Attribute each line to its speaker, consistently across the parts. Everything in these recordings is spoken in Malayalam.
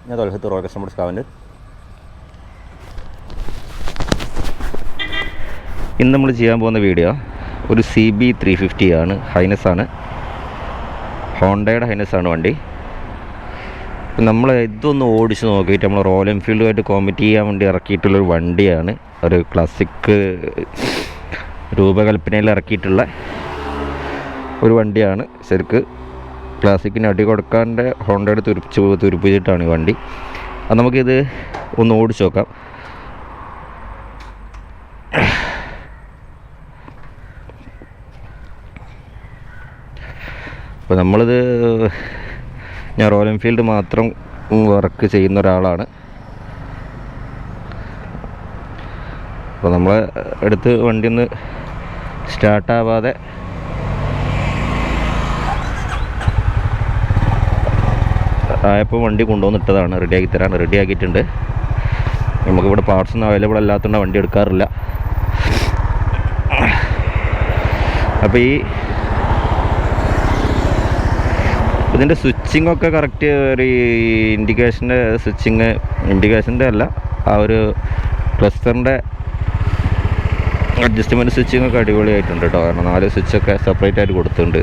Speaker 1: ഞാൻ തൊലഹത്ത് റോയൽ കസ്റ്റമേഴ്സ് കാവൻ്റെ. ഇന്ന് നമ്മൾ ചെയ്യാൻ പോകുന്ന വീഡിയോ ഒരു CB350 ആണ്. ഹൈനസാണ്, ഹോണ്ടയുടെ ഹൈനസാണ് വണ്ടി. നമ്മൾ ഇതൊന്ന് ഓടിച്ച് നോക്കിയിട്ട് നമ്മൾ റോയൽ എൻഫീൽഡുമായിട്ട് കോമ്പറ്റ് ചെയ്യാൻ വേണ്ടി ഇറക്കിയിട്ടുള്ളൊരു വണ്ടിയാണ്. ഒരു ക്ലാസിക് രൂപകൽപ്പനയിൽ ഇറക്കിയിട്ടുള്ള ഒരു വണ്ടിയാണ്. ശരിക്ക് ക്ലാസിക്കിന് അടി കൊടുക്കാൻ്റെ ഹോണ്ടയുടെ തുരുപ്പിച്ചിട്ടാണ് ഈ വണ്ടി. അത് നമുക്കിത് ഒന്ന് ഓടിച്ച് നോക്കാം. അപ്പോൾ നമ്മളിത് ഞാൻ റോയൽ എൻഫീൽഡ് മാത്രം വർക്ക് ചെയ്യുന്ന ഒരാളാണ്. അപ്പോൾ നമ്മളെ അടുത്ത് വണ്ടി ഒന്ന് സ്റ്റാർട്ടാവാതെ ആയപ്പോൾ വണ്ടി കൊണ്ടുവന്നിട്ടതാണ്. റെഡിയാക്കിയിട്ടുണ്ട്. നമുക്കിവിടെ പാർട്സൊന്നും അവൈലബിൾ അല്ലാത്തതുകൊണ്ട് വണ്ടി എടുക്കാറില്ല. അപ്പോൾ ഇതിൻ്റെ സ്വിച്ചിങ്ങൊക്കെ കറക്റ്റ് ഒരു ഇൻഡിക്കേഷൻ്റെ അല്ല, ആ ഒരു ക്ലസ്റ്ററിൻ്റെ അഡ്ജസ്റ്റ്മെൻറ്റ് സ്വിച്ചിങ്ങൊക്കെ അടിപൊളിയായിട്ടുണ്ട് കേട്ടോ. കാരണം 4 സ്വിച്ചൊക്കെ സെപ്പറേറ്റ് ആയിട്ട് കൊടുത്തിട്ടുണ്ട്.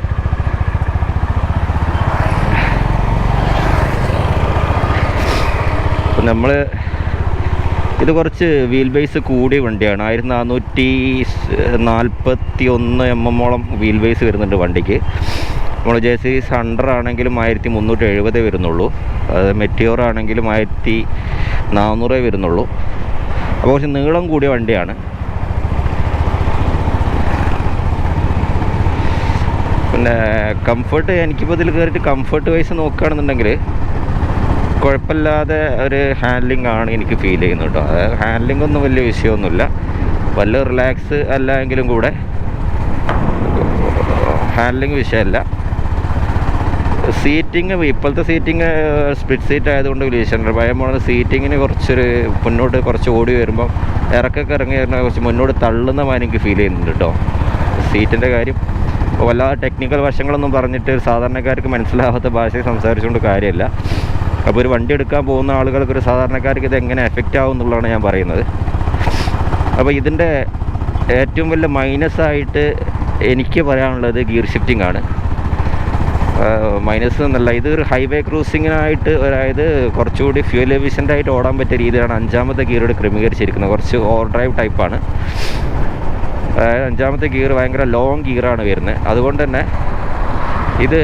Speaker 1: അപ്പം നമ്മൾ ഇത് കുറച്ച് വീൽ ബേസ് കൂടിയ വണ്ടിയാണ്. 1441 mm വീൽ ബേസ് വരുന്നുണ്ട് വണ്ടിക്ക്. നമ്മൾ JCB 100 ആണെങ്കിലും 1370 വരുന്നുള്ളൂ. അത് മെറ്റിയോർ ആണെങ്കിലും 1400 വരുന്നുള്ളൂ. അപ്പോൾ കുറച്ച് നീളം കൂടിയ വണ്ടിയാണ്. പിന്നെ കംഫർട്ട്, എനിക്കിപ്പോൾ ഇതിൽ കയറിയിട്ട് കംഫർട്ട് വൈസ് നോക്കുകയാണെന്നുണ്ടെങ്കിൽ കുഴപ്പമില്ലാതെ ഒരു ഹാൻഡ്ലിംഗ് ആണ് എനിക്ക് ഫീൽ ചെയ്യുന്നത് കേട്ടോ. അതായത് ഹാൻഡ്ലിംഗ് ഒന്നും വലിയ വിഷയമൊന്നുമില്ല. വലിയ റിലാക്സ് അല്ല എങ്കിലും കൂടെ ഹാൻഡ്ലിംഗ് വിഷയമല്ല. സീറ്റിങ്, ഇപ്പോഴത്തെ സീറ്റിങ് സ്പ്ലിറ്റ് സീറ്റ് ആയതുകൊണ്ട് വലിയ വിഷയമുണ്ട്. ഭയമാണ് സീറ്റിങ്ങിന് മുന്നോട്ട് കുറച്ച് ഓടി വരുമ്പം ഇറക്കൊക്കെ ഇറങ്ങി വരുന്ന കുറച്ച് മുന്നോട്ട് തള്ളുന്ന മാതിരി എനിക്ക് ഫീൽ ചെയ്യുന്നുണ്ട് കേട്ടോ. സീറ്റിൻ്റെ കാര്യം വല്ലാതെ ടെക്നിക്കൽ വശങ്ങളൊന്നും പറഞ്ഞിട്ട് സാധാരണക്കാർക്ക് മനസ്സിലാവാത്ത ഭാഷയിൽ സംസാരിച്ചുകൊണ്ട് കാര്യമില്ല. അപ്പോൾ ഒരു വണ്ടി എടുക്കാൻ പോകുന്ന ആളുകൾക്ക്, ഒരു സാധാരണക്കാർക്ക് ഇത് എങ്ങനെ എഫക്റ്റ് ആവും എന്നുള്ളതാണ് ഞാൻ പറയുന്നത്. അപ്പോൾ ഇതിൻ്റെ ഏറ്റവും വലിയ മൈനസായിട്ട് എനിക്ക് പറയാനുള്ളത് ഗിയർ ഷിഫ്റ്റിംഗ് ആണ്. മൈനസ് എന്നല്ല, ഇത് ഒരു ഹൈവേ ക്രൂസിങ്ങിനായിട്ട്, അതായത് കുറച്ചുകൂടി ഫ്യൂൽ എഫിഷ്യൻ്റായിട്ട് ഓടാൻ പറ്റിയ രീതിയിലാണ് 5ാമത്തെ ഗിയറോട് ക്രമീകരിച്ചിരിക്കുന്നത്. കുറച്ച് ഓവർ ഡ്രൈവ് ടൈപ്പാണ്. അതായത് 5ാമത്തെ ഗിയർ ഭയങ്കര ലോങ് ഗിയറാണ് വരുന്നത്. അതുകൊണ്ട് തന്നെ ഇത്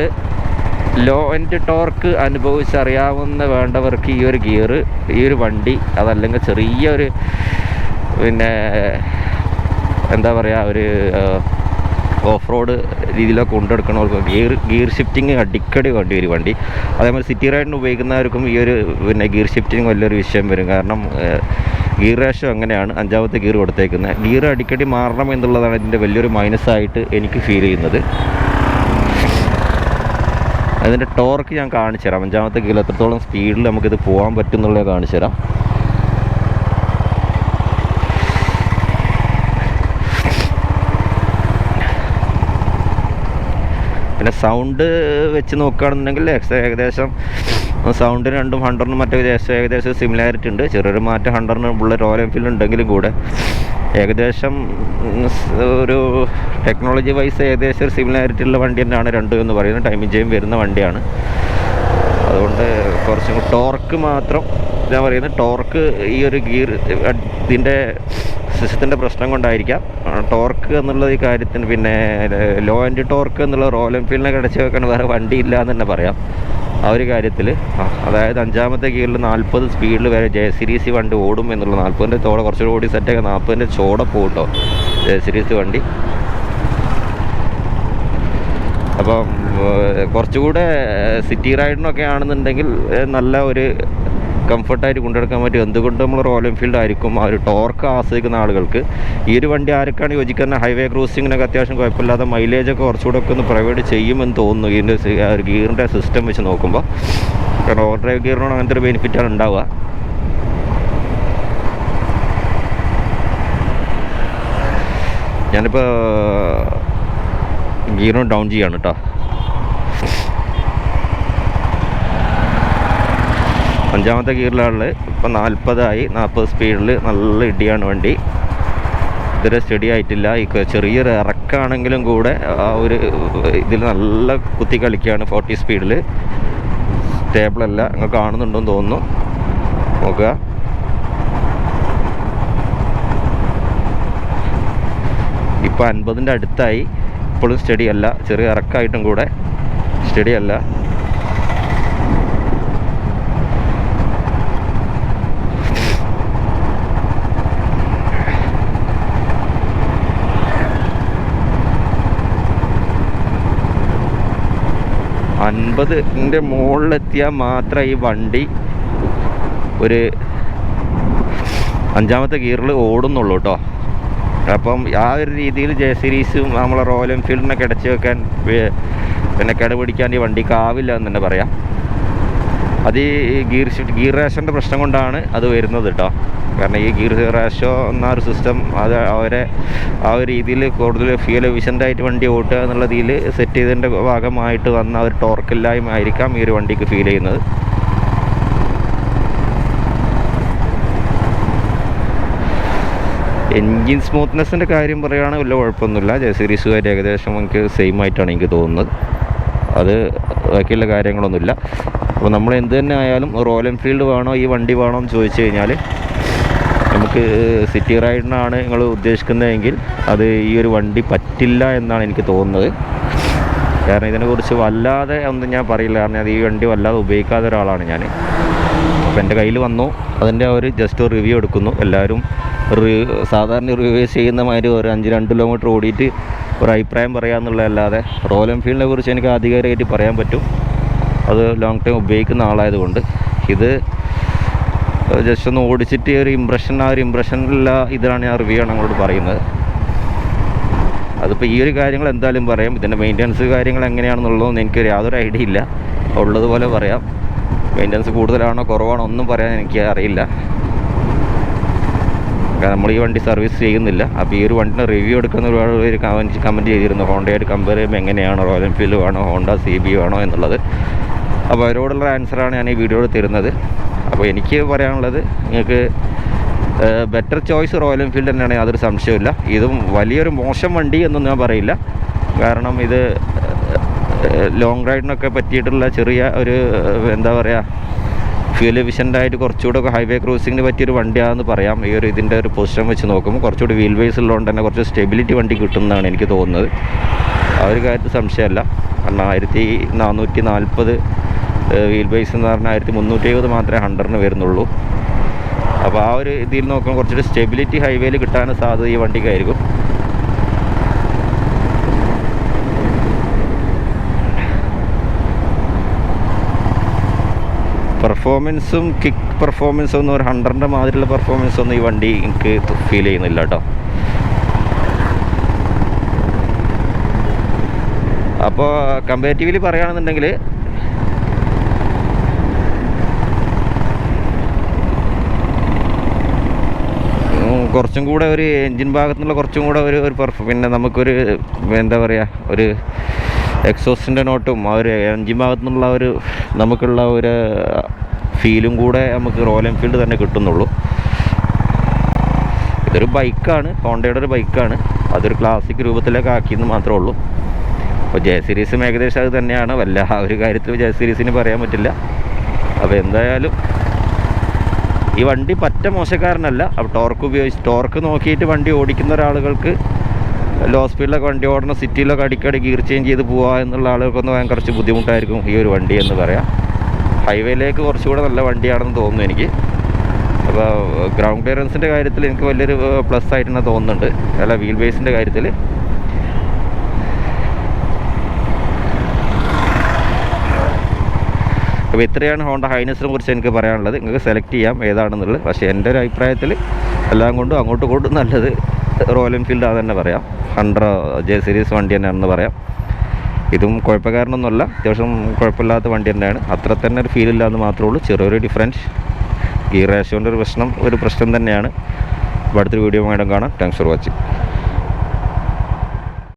Speaker 1: ലോ എൻഡ് ടോർക്ക് അനുഭവിച്ചറിയാവുന്ന വേണ്ടവർക്ക് ഈ ഒരു ഗിയർ, ഈ ഒരു വണ്ടി, അതല്ലെങ്കിൽ ചെറിയൊരു പിന്നെ എന്താ പറയുക, ഒരു ഓഫ് റോഡ് രീതിയിലൊക്കെ കൊണ്ടെടുക്കണവർക്ക് ഗിയർ ഷിഫ്റ്റിങ് അടിക്കടി വേണ്ടി വരും വണ്ടി. അതേപോലെ സിറ്റി റൈഡിന് ഉപയോഗിക്കുന്നവർക്കും ഈ ഒരു ഗിയർ ഷിഫ്റ്റിംഗ് വലിയൊരു വിഷയം വരും. കാരണം ഗിയർ റേഷ്യോ അങ്ങനെയാണ് 5ാമത്തെ ഗിയർ കൊടുത്തേക്കുന്നത്. ഗിയർ അടിക്കടി മാറണം എന്നുള്ളതാണ് ഇതിൻ്റെ വലിയൊരു മൈനസായിട്ട് എനിക്ക് ഫീൽ ചെയ്യുന്നത്. അതിൻ്റെ ടോർക്ക് ഞാൻ കാണിച്ചു തരാം. 5ാമത്തെ ഗിയറിൽ എത്രത്തോളം സ്പീഡിൽ നമുക്കിത് പോകാൻ പറ്റും എന്നുള്ളത് കാണിച്ചു തരാം. പിന്നെ സൗണ്ട് വെച്ച് നോക്കുകയാണെന്നുണ്ടെങ്കിൽ ഏകദേശം സൗണ്ടിന് 100-നും മറ്റേ ഏകദേശം സിമിലാരിറ്റി ഉണ്ട്. ചെറിയൊരു മാറ്റം 100-ന് ഉള്ള റോയൽ എൻഫീൽഡ് ഉണ്ടെങ്കിലും കൂടെ ഏകദേശം ഒരു ടെക്നോളജി വൈസ് ഏകദേശം ഒരു സിമിലാരിറ്റി ഉള്ള വണ്ടി തന്നെയാണ് രണ്ടും എന്ന് പറയുന്നത്. ടൈമിംഗ് ചെയ്യും വരുന്ന വണ്ടിയാണ്. അതുകൊണ്ട് കുറച്ചും ടോർക്ക് മാത്രം ഞാൻ പറയുന്നത്, ടോർക്ക് ഈ ഒരു ഗിയർ ഇതിൻ്റെ സിസ്റ്റത്തിൻ്റെ പ്രശ്നം കൊണ്ടായിരിക്കാം. ടോർക്ക് എന്നുള്ള ഈ കാര്യത്തിന്, പിന്നെ ലോ എൻഡ് ടോർക്ക് എന്നുള്ള റോയൽ എൻഫീൽഡിനെ കടച്ച് വെക്കാൻ വേറെ വണ്ടിയില്ല എന്ന് തന്നെ പറയാം. ആ ഒരു കാര്യത്തിൽ, അതായത് 5ാമത്തെ ഗിയറിൽ 40 സ്പീഡിൽ വരെ JCB വണ്ടി ഓടും എന്നുള്ള, 40-ൻ്റെ ചോട കുറച്ചുകൂടി ഓടി സെറ്റൊക്കെ 40-ൻ്റെ ചോട പോകും കേട്ടോ JCB വണ്ടി. അപ്പം കുറച്ചുകൂടെ സിറ്റി റൈഡിനൊക്കെ ആണെന്നുണ്ടെങ്കിൽ നല്ല ഒരു കംഫർട്ടായിട്ട് കൊണ്ടെടുക്കാൻ പറ്റും. എന്തുകൊണ്ട് നമ്മൾ റോയൽ എൻഫീൽഡ് ആയിരിക്കും ആ ഒരു ടോർക്ക് ആസ്വദിക്കുന്ന ആളുകൾക്ക്. ഈ ഒരു വണ്ടി ആർക്കാണ് യോജിക്കുന്നത്? ഹൈവേ ക്രൂസിങ്ങിനൊക്കെ അത്യാവശ്യം കുഴപ്പമില്ലാതെ മൈലേജൊക്കെ കുറച്ചുകൂടെ ഒക്കെ ഒന്ന് പ്രൊവൈഡ് ചെയ്യുമെന്ന് തോന്നുന്നു ഇതിൻ്റെ ഗിയറിൻ്റെ സിസ്റ്റം വെച്ച് നോക്കുമ്പോൾ. കാരണം ഓവർ ഡ്രൈവ് ഗിയറിനോട് അങ്ങനത്തെ ഒരു ബെനിഫിറ്റാണ് ഉണ്ടാവുക. ഞാനിപ്പോൾ ഗിയറിന് ഡൗൺ ചെയ്യാണ് കേട്ടോ. 5ാമത്തെ ഗിയറിലാണ്. ഇപ്പം 40 സ്പീഡിൽ നല്ല ഇടിയാണ് വണ്ടി. ഇതുവരെ സ്റ്റഡി ആയിട്ടില്ല. ഈ ചെറിയൊരു ഇറക്കാണെങ്കിലും കൂടെ ആ ഒരു ഇതിൽ നല്ല കുത്തി കളിക്കുകയാണ്. 40 സ്പീഡിൽ സ്റ്റേബിളല്ല. നിങ്ങൾ കാണുന്നുണ്ടെന്ന് തോന്നുന്നു. നോക്കുക, ഇപ്പോൾ 50ൻ്റെ അടുത്തായി. ഇപ്പോഴും സ്റ്റഡി അല്ല. ചെറിയ ഇറക്കായിട്ടും കൂടെ സ്റ്റഡി അല്ല. ൻ്റെ മുകളിലെത്തിയാൽ മാത്രമേ ഈ വണ്ടി ഒരു 5ാമത്തെ ഗിയറിൽ ഓടുന്നുള്ളൂ കേട്ടോ. അപ്പം ആ ഒരു രീതിയിൽ ജെ സീരീസും നമ്മളെ റോയൽ എൻഫീൽഡിനെ കിടച്ച് വെക്കാൻ പിന്നെ കിടപിടിക്കാൻ ഈ വണ്ടിക്കാവില്ല എന്ന് തന്നെ പറയാം. അത് ഈ ഗിയർ റേഷൻ്റെ പ്രശ്നം കൊണ്ടാണ് അത് വരുന്നത് കേട്ടോ. കാരണം ഈ ഗിയർ റേഷോ എന്ന ഒരു സിസ്റ്റം അത് അവരെ ആ ഒരു രീതിയിൽ കൂടുതൽ ഫ്യൂൽ എഫിഷ്യൻ്റായിട്ട് വണ്ടി ഓട്ടുക എന്നുള്ള രീതിയിൽ സെറ്റ് ചെയ്തതിൻ്റെ ഭാഗമായിട്ട് വന്ന ഒരു ടോർക്കില്ലായ്മ ആയിരിക്കാം ഈ ഒരു വണ്ടിക്ക് ഫീൽ ചെയ്യുന്നത്. എൻജിൻ സ്മൂത്ത്നെസ്സിൻ്റെ കാര്യം പറയുകയാണെങ്കിൽ വലിയ കുഴപ്പമൊന്നുമില്ല. ജെ സീരീസുകാർ ഏകദേശം എനിക്ക് സെയിം ആയിട്ടാണ് എനിക്ക് തോന്നുന്നത്. അത് ബാക്കിയുള്ള കാര്യങ്ങളൊന്നുമില്ല. അപ്പോൾ നമ്മൾ എന്ത് തന്നെ ആയാലും റോയൽ എൻഫീൽഡ് വേണോ ഈ വണ്ടി വേണോ എന്ന് ചോദിച്ചു കഴിഞ്ഞാൽ, നമുക്ക് സിറ്റി റൈഡിനാണ് നിങ്ങൾ ഉദ്ദേശിക്കുന്നതെങ്കിൽ അത് ഈ ഒരു വണ്ടി പറ്റില്ല എന്നാണ് എനിക്ക് തോന്നുന്നത്. കാരണം ഇതിനെക്കുറിച്ച് വല്ലാതെ ഒന്നും ഞാൻ പറയില്ല. കാരണം അത് ഈ വണ്ടി വല്ലാതെ ഉപയോഗിക്കാത്ത ഒരാളാണ് ഞാൻ. അപ്പോൾ എൻ്റെ കയ്യിൽ വന്നു, അതിൻ്റെ ഒരു ജസ്റ്റ് ഒരു റിവ്യൂ എടുക്കുന്നു. എല്ലാവരും സാധാരണ റിവ്യൂ ചെയ്യുന്ന മാതിരി ഒരു 2 കിലോമീറ്റർ ഓടിയിട്ട് ഒരു അഭിപ്രായം പറയാമെന്നുള്ളതല്ലാതെ റോയൽ എൻഫീൽഡിനെ കുറിച്ച് എനിക്ക് ആധികാരികമായിട്ട് പറയാൻ പറ്റും. അത് ലോങ് ടൈം ഉപയോഗിക്കുന്ന ആളായതുകൊണ്ട്. ഇത് ജസ്റ്റ് ഒന്ന് ഓടിച്ചിട്ട് ഒരു ഇമ്പ്രഷൻ, ആ ഒരു ഇമ്പ്രഷനിലുള്ള ഇതിലാണ് ഞാൻ റിവ്യൂ ആണ് നിങ്ങളോട് പറയുന്നത്. അതിപ്പോൾ ഈ ഒരു കാര്യങ്ങൾ എന്തായാലും പറയാം. ഇതിൻ്റെ മെയിൻ്റനൻസ് കാര്യങ്ങൾ എങ്ങനെയാണെന്നുള്ളതൊന്നും എനിക്ക് യാതൊരു ഐഡിയ ഇല്ല. ഉള്ളതുപോലെ പറയാം. മെയിൻ്റനൻസ് കൂടുതലാണോ കുറവാണോ ഒന്നും പറയാൻ എനിക്ക് അറിയില്ല. നമ്മൾ ഈ വണ്ടി സർവീസ് ചെയ്യുന്നില്ല. അപ്പോൾ ഈ ഒരു വണ്ടിൻ്റെ റിവ്യൂ എടുക്കുന്ന ഒരുപാട് പേര് കമൻറ്റ് ചെയ്തിരുന്നു, ഹോണ്ടയായിട്ട് കമ്പയർ ചെയ്യുമ്പോൾ എങ്ങനെയാണ്, റോയൽ എൻഫീൽഡ് വേണോ ഹോണ്ട CB വേണോ എന്നുള്ളത്. അപ്പോൾ അവരോടുള്ള ആൻസറാണ് ഞാൻ ഈ വീഡിയോയിൽ തരുന്നത്. അപ്പോൾ എനിക്ക് പറയാനുള്ളത്, നിങ്ങൾക്ക് ബെറ്റർ ചോയ്സ് റോയൽ എൻഫീൽഡ് തന്നെയാണ്, യാതൊരു സംശയമില്ല. ഇതും വലിയൊരു മോശം വണ്ടി എന്നൊന്നും ഞാൻ പറയില്ല. കാരണം ഇത് ലോങ് റൈഡിനൊക്കെ പറ്റിയിട്ടുള്ള ചെറിയ ഒരു എന്താ പറയുക, ഫ്യൂൽ എഫിഷ്യൻ്റായിട്ട് കുറച്ചുകൂടെ ഒക്കെ ഹൈവേ ക്രൂസിങ്ങിന് പറ്റിയൊരു വണ്ടിയാണെന്ന് പറയാം. ഈ ഒരു ഇതിൻ്റെ ഒരു പൊസിഷൻ വെച്ച് നോക്കുമ്പോൾ കുറച്ചുകൂടി വീൽ ബേസ് ഉള്ളതുകൊണ്ട് തന്നെ കുറച്ച് സ്റ്റെബിലിറ്റി വണ്ടി കിട്ടുമെന്നാണ് എനിക്ക് തോന്നുന്നത്. ആ ഒരു കാര്യത്തിൽ സംശയമല്ല. കാരണം 1440 വീൽ ബേസ് എന്ന് പറഞ്ഞാൽ 1370 മാത്രമേ 100-ന് വരുന്നുള്ളൂ. അപ്പോൾ ആ ഒരു ഇതിൽ നോക്കുമ്പോൾ കുറച്ചൊരു സ്റ്റെബിലിറ്റി ഹൈവേയിൽ കിട്ടാൻ സാധ്യത ഈ വണ്ടിക്കായിരിക്കും. പെർഫോമൻസും കിക്ക് പെർഫോമൻസും ഒന്നും ഒരു 100-ൻ്റെ മാതിരിയുള്ള പെർഫോമൻസ് ഒന്നും ഈ വണ്ടി എനിക്ക് ഫീൽ ചെയ്യുന്നില്ല കേട്ടോ. അപ്പോൾ കമ്പാരിറ്റീവ്ലി പറയുകയാണെന്നുണ്ടെങ്കിൽ കുറച്ചും കൂടെ ഒരു എൻജിൻ ഭാഗത്തു നിന്നുള്ള കുറച്ചും കൂടെ ഒരു പിന്നെ നമുക്കൊരു എന്താ പറയുക, ഒരു എക്സോസിൻ്റെ നോട്ടും ആ ഒരു എൻജിൻ ഭാഗത്തു നിന്നുള്ള ഒരു നമുക്കുള്ള ഒരു ഫീലും കൂടെ നമുക്ക് റോയൽ എൻഫീൽഡ് തന്നെ കിട്ടുന്നുള്ളൂ. ഇതൊരു ബൈക്കാണ്, ഹോണ്ടയുടെ ഒരു ബൈക്കാണ്. അതൊരു ക്ലാസിക് രൂപത്തിലേക്ക് ആക്കിയെന്ന് മാത്രമേ ഉള്ളൂ. അപ്പോൾ ജെ സീരീസും ഏകദേശം അത് തന്നെയാണ്. വല്ല ആ ഒരു കാര്യത്തിൽ ജെ സീരീസിന് പറയാൻ പറ്റില്ല. അപ്പോൾ എന്തായാലും ഈ വണ്ടി പറ്റ മോശക്കാരനല്ല. അപ്പോൾ ടോർക്ക് നോക്കിയിട്ട് വണ്ടി ഓടിക്കുന്ന ഒരാളുകൾക്ക്, ലോ സ്പീഡിലൊക്കെ വണ്ടി ഓടണം, സിറ്റിയിലൊക്കെ അടിക്കടി ഗിയർ ചേഞ്ച് ചെയ്ത് പോവുക എന്നുള്ള ആളുകൾക്കൊന്നും കുറച്ച് ബുദ്ധിമുട്ടായിരിക്കും ഈ ഒരു വണ്ടി എന്ന് പറയാം. ഹൈവേയിലേക്ക് കുറച്ചുകൂടെ നല്ല വണ്ടിയാണെന്ന് തോന്നുന്നു എനിക്ക്. അപ്പോൾ ഗ്രൗണ്ട് ക്ലിയറൻസിൻ്റെ കാര്യത്തിൽ എനിക്ക് വലിയൊരു പ്ലസ് ആയിട്ട് തന്നെ തോന്നുന്നുണ്ട്. അല്ല, വീൽ ബേസിൻ്റെ കാര്യത്തിൽ. അപ്പോൾ ഇത്രയാണ് ഹോണ്ട ഹൈനസിനെ കുറിച്ച് എനിക്ക് പറയാനുള്ളത്. നിങ്ങൾക്ക് സെലക്ട് ചെയ്യാം ഏതാണെന്നുള്ളത്. പക്ഷേ എൻ്റെ ഒരു അഭിപ്രായത്തിൽ എല്ലാം കൊണ്ടും അങ്ങോട്ടും ഇങ്ങോട്ടും നല്ലത് റോയൽ എൻഫീൽഡ് ആണെന്ന് തന്നെ പറയാം. 100 ജെ സീരീസ് വണ്ടി തന്നെയാണെന്ന് പറയാം. ഇതും കുഴപ്പക്കാരനൊന്നുമല്ല, അത്യാവശ്യം കുഴപ്പമില്ലാത്ത വണ്ടി തന്നെയാണ്. അത്ര തന്നെ ഒരു ഫീലില്ല എന്ന് മാത്രമേ ഉള്ളൂ. ചെറിയൊരു ഡിഫറൻസ്, ഗിയർ റേഷ്യോൻ്റെ ഒരു പ്രശ്നം തന്നെയാണ്. അപ്പോൾ അടുത്തൊരു വീഡിയോ വീണ്ടും കാണാം. Thanks for watching.